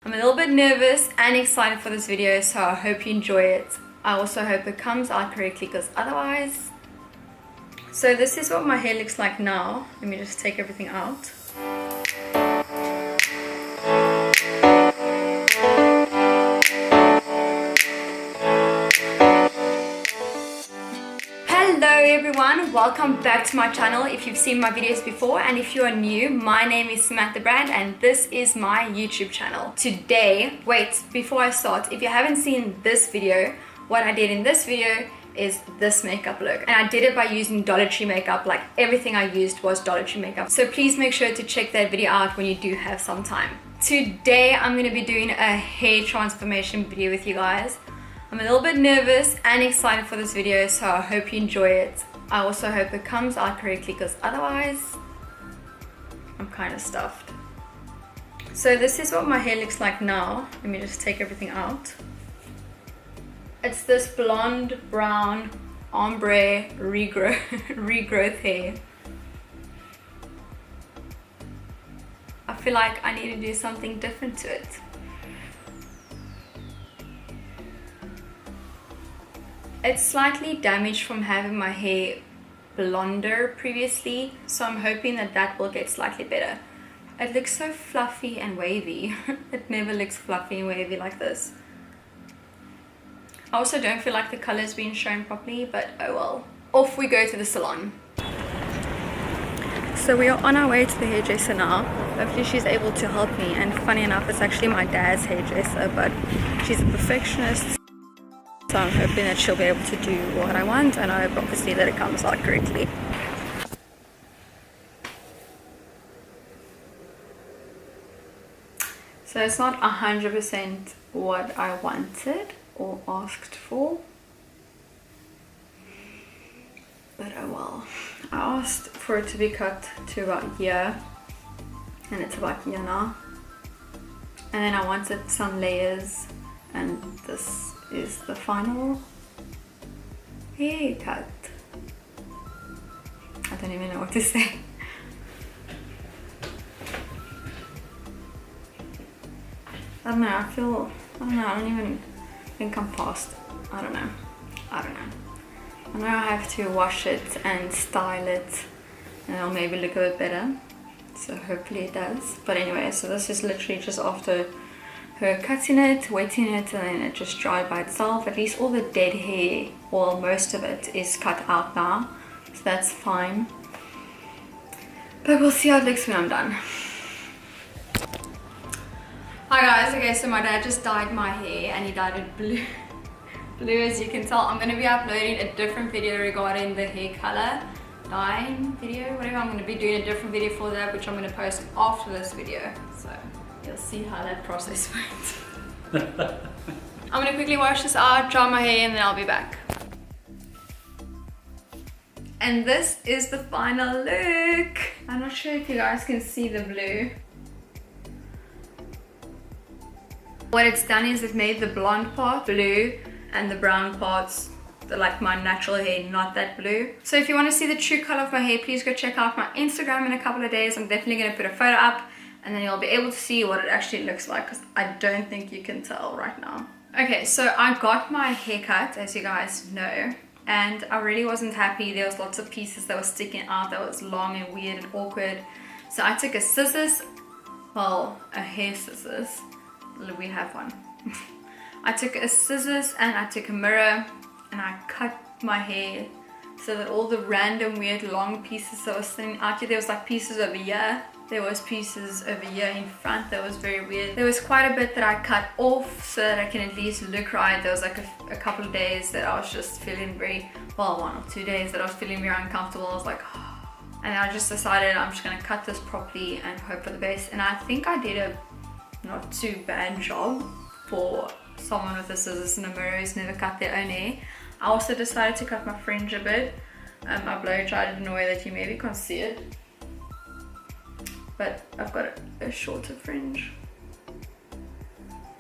I'm a little bit nervous and excited for this video, so I hope you enjoy it. I also hope it comes out correctly, because otherwise... So this is what my hair looks like now. Let me just take everything out. Hello everyone, welcome back to my channel if you've seen my videos before, and if you are new, my name is Samantha brand and this is my YouTube channel. Today, wait, before I start, if you haven't seen this video, what I did in this video is this makeup look, and I did it by using Dollar Tree makeup. Like everything I used was Dollar Tree makeup, so please make sure to check that video out when you do have some time. Today I'm going to be doing a hair transformation video with you guys. I'm a little bit nervous and excited for this video, so I hope you enjoy it. I also hope it comes out correctly, because otherwise I'm kind of stuffed. So this is what my hair looks like now. Let me just take everything out. It's this blonde brown ombre regrowth hair. I feel like I need to do something different to it. It's slightly damaged from having my hair blonder previously, so I'm hoping that that will get slightly better. It looks so fluffy and wavy. It never looks fluffy and wavy like this. I also don't feel like the color's being shown properly, but oh well. Off we go to the salon. So we are on our way to the hairdresser now. Hopefully she's able to help me, and funny enough, it's actually my dad's hairdresser, but she's a perfectionist. So I'm hoping that she'll be able to do what I want, and I hope obviously that it comes out correctly. So it's not 100% what I wanted or asked for, but oh well. I asked for it to be cut to about here, and it's about here now. And then I wanted some layers, and this is the final haircut. I don't even know what to say. I don't know, I don't even think I'm past. I don't know. I know I have to wash it and style it, and it'll maybe look a bit better. So hopefully it does. But anyway, so this is literally just after her cutting it, wetting it, and then it just dried by itself. At least all the dead hair, well, most of it is cut out now, so that's fine. But we'll see how it looks when I'm done. Hi guys, okay, so my dad just dyed my hair, and he dyed it blue. Blue, as you can tell. I'm going to be uploading a different video regarding the hair color dyeing video, whatever. I'm going to be doing a different video for that, which I'm going to post after this video, so you'll see how that process went. I'm going to quickly wash this out, dry my hair, and then I'll be back. And this is the final look. I'm not sure if you guys can see the blue. What it's done is it made the blonde part blue and the brown parts like my natural hair, not that blue. So if you want to see the true color of my hair, please go check out my Instagram in a couple of days. I'm definitely going to put a photo up, and then you'll be able to see what it actually looks like, because I don't think you can tell right now. Okay, so I got my haircut, as you guys know, and I really wasn't happy. There was lots of pieces that were sticking out that was long and weird and awkward. So I took a scissors, well, a hair scissors. We have one. I took a scissors and I took a mirror, and I cut my hair so that all the random weird long pieces that was sitting out here, there was like pieces over here, there was pieces over here in front that was very weird. There was quite a bit that I cut off so that I can at least look right. There was like a couple of days that I was just feeling very, well, 1 or 2 days that I was feeling very uncomfortable. I was like, and I just decided I'm just gonna cut this properly and hope for the best. And I think I did a not too bad job for someone with a scissors and a mirror who's never cut their own hair. I also decided to cut my fringe a bit. I blow dried it in a way that you maybe can't see it, but I've got a shorter fringe.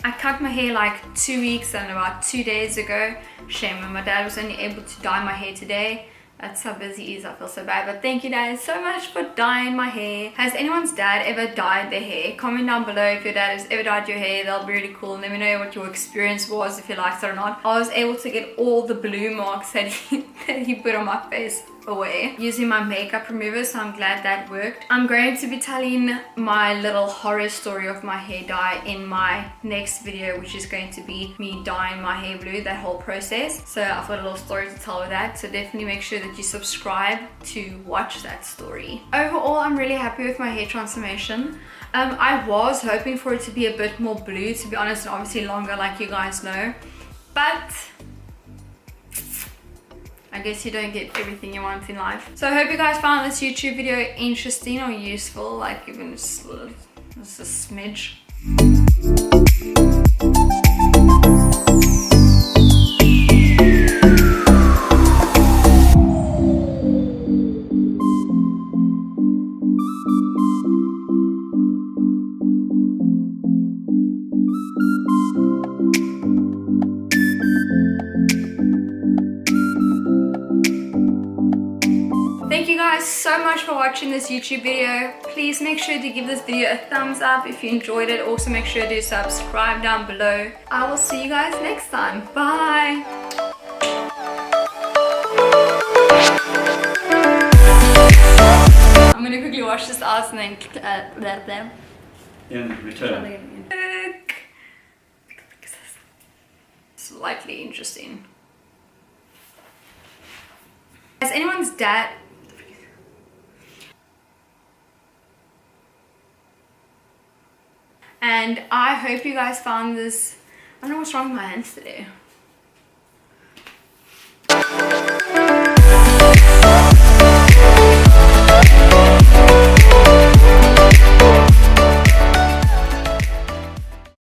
I cut my hair like 2 weeks and about 2 days ago. Shame, and my dad was only able to dye my hair today, That's how busy he is. I feel so bad. But thank you guys so much for dyeing my hair. Has anyone's dad ever dyed their hair? Comment down below if your dad has ever dyed your hair. That'll be really cool. Let me know what your experience was, if you liked it or not. I was able to get all the blue marks that he put on my face away using my makeup remover, so I'm glad that worked. I'm going to be telling my little horror story of my hair dye in my next video, which is going to be me dyeing my hair blue, that whole process. So I've got a little story to tell with that, so definitely make sure that you subscribe to watch that story. Overall, I'm really happy with my hair transformation. I was hoping for it to be a bit more blue, to be honest, and obviously longer like you guys know, but I guess you don't get everything you want in life. So I hope you guys found this YouTube video interesting or useful, like even just a smidge. Thank you guys so much for watching this YouTube video. Please make sure to give this video a thumbs up if you enjoyed it. Also make sure to subscribe down below. I will see you guys next time. Bye. I'm gonna quickly wash this out and then in return. Slightly interesting. Has anyone's dad... And I hope you guys found this... I don't know what's wrong with my hands today.